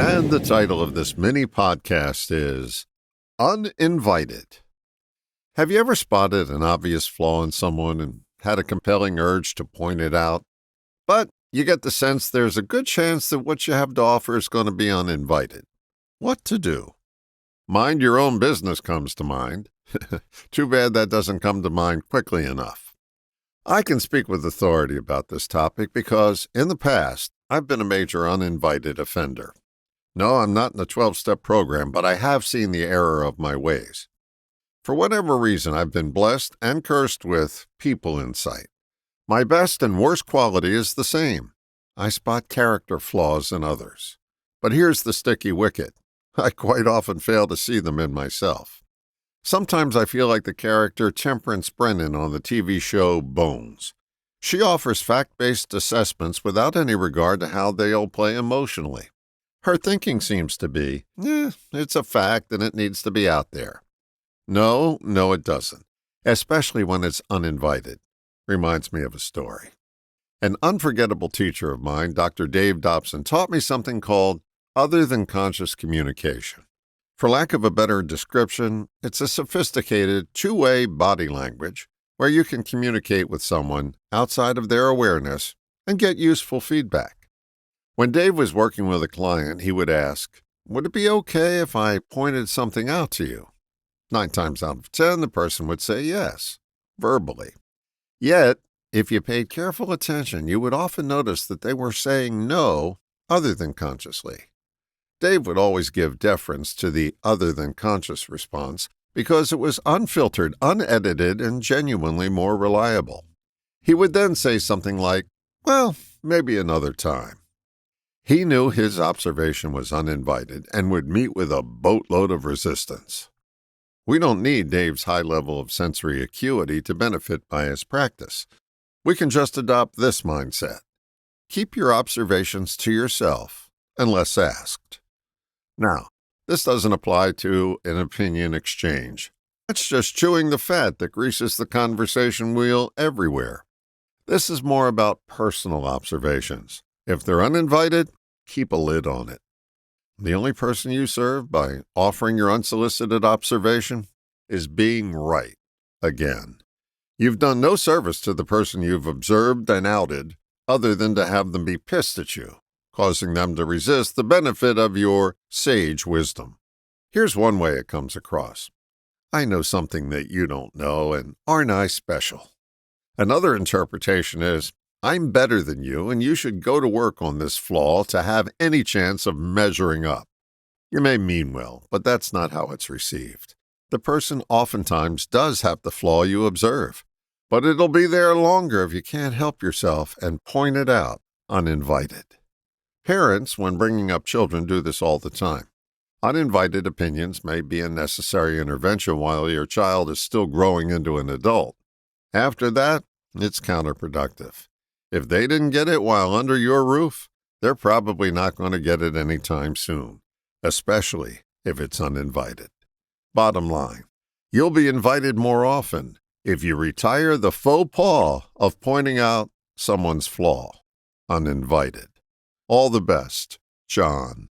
And the title of this mini podcast is Uninvited. Have you ever spotted an obvious flaw in someone and had a compelling urge to point it out? But you get the sense there's a good chance that what you have to offer is going to be uninvited. What to do? Mind your own business comes to mind. Too bad that doesn't come to mind quickly enough. I can speak with authority about this topic because, in the past, I've been a major uninvited offender. No, I'm not in the 12-step program, but I have seen the error of my ways. For whatever reason, I've been blessed and cursed with people insight. My best and worst quality is the same. I spot character flaws in others. But here's the sticky wicket. I quite often fail to see them in myself. Sometimes I feel like the character Temperance Brennan on the TV show Bones. She offers fact-based assessments without any regard to how they'll play emotionally. Her thinking seems to be, it's a fact and it needs to be out there. No, it doesn't, especially when it's uninvited. Reminds me of a story. An unforgettable teacher of mine, Dr. Dave Dobson, taught me something called other-than-conscious communication. For lack of a better description, it's a sophisticated, two-way body language where you can communicate with someone outside of their awareness and get useful feedback. When Dave was working with a client, he would ask, "Would it be okay if I pointed something out to you?" 9 times out of 10, the person would say yes, verbally. Yet, if you paid careful attention, you would often notice that they were saying no other than consciously. Dave would always give deference to the other-than-conscious response because it was unfiltered, unedited, and genuinely more reliable. He would then say something like, "Well, maybe another time." He knew his observation was uninvited and would meet with a boatload of resistance. We don't need Dave's high level of sensory acuity to benefit by his practice. We can just adopt this mindset. Keep your observations to yourself, unless asked. Now, this doesn't apply to an opinion exchange. That's just chewing the fat that greases the conversation wheel everywhere. This is more about personal observations. If they're uninvited, keep a lid on it. The only person you serve by offering your unsolicited observation is being right again. You've done no service to the person you've observed and outed other than to have them be pissed at you, causing them to resist the benefit of your sage wisdom. Here's one way it comes across. I know something that you don't know, and aren't I special? Another interpretation is, I'm better than you, and you should go to work on this flaw to have any chance of measuring up. You may mean well, but that's not how it's received. The person oftentimes does have the flaw you observe, but it'll be there longer if you can't help yourself and point it out uninvited. Parents, when bringing up children, do this all the time. Uninvited opinions may be a necessary intervention while your child is still growing into an adult. After that, it's counterproductive. If they didn't get it while under your roof, they're probably not going to get it anytime soon, especially if it's uninvited. Bottom line, you'll be invited more often if you retire the faux pas of pointing out someone's flaw, uninvited. All the best, John.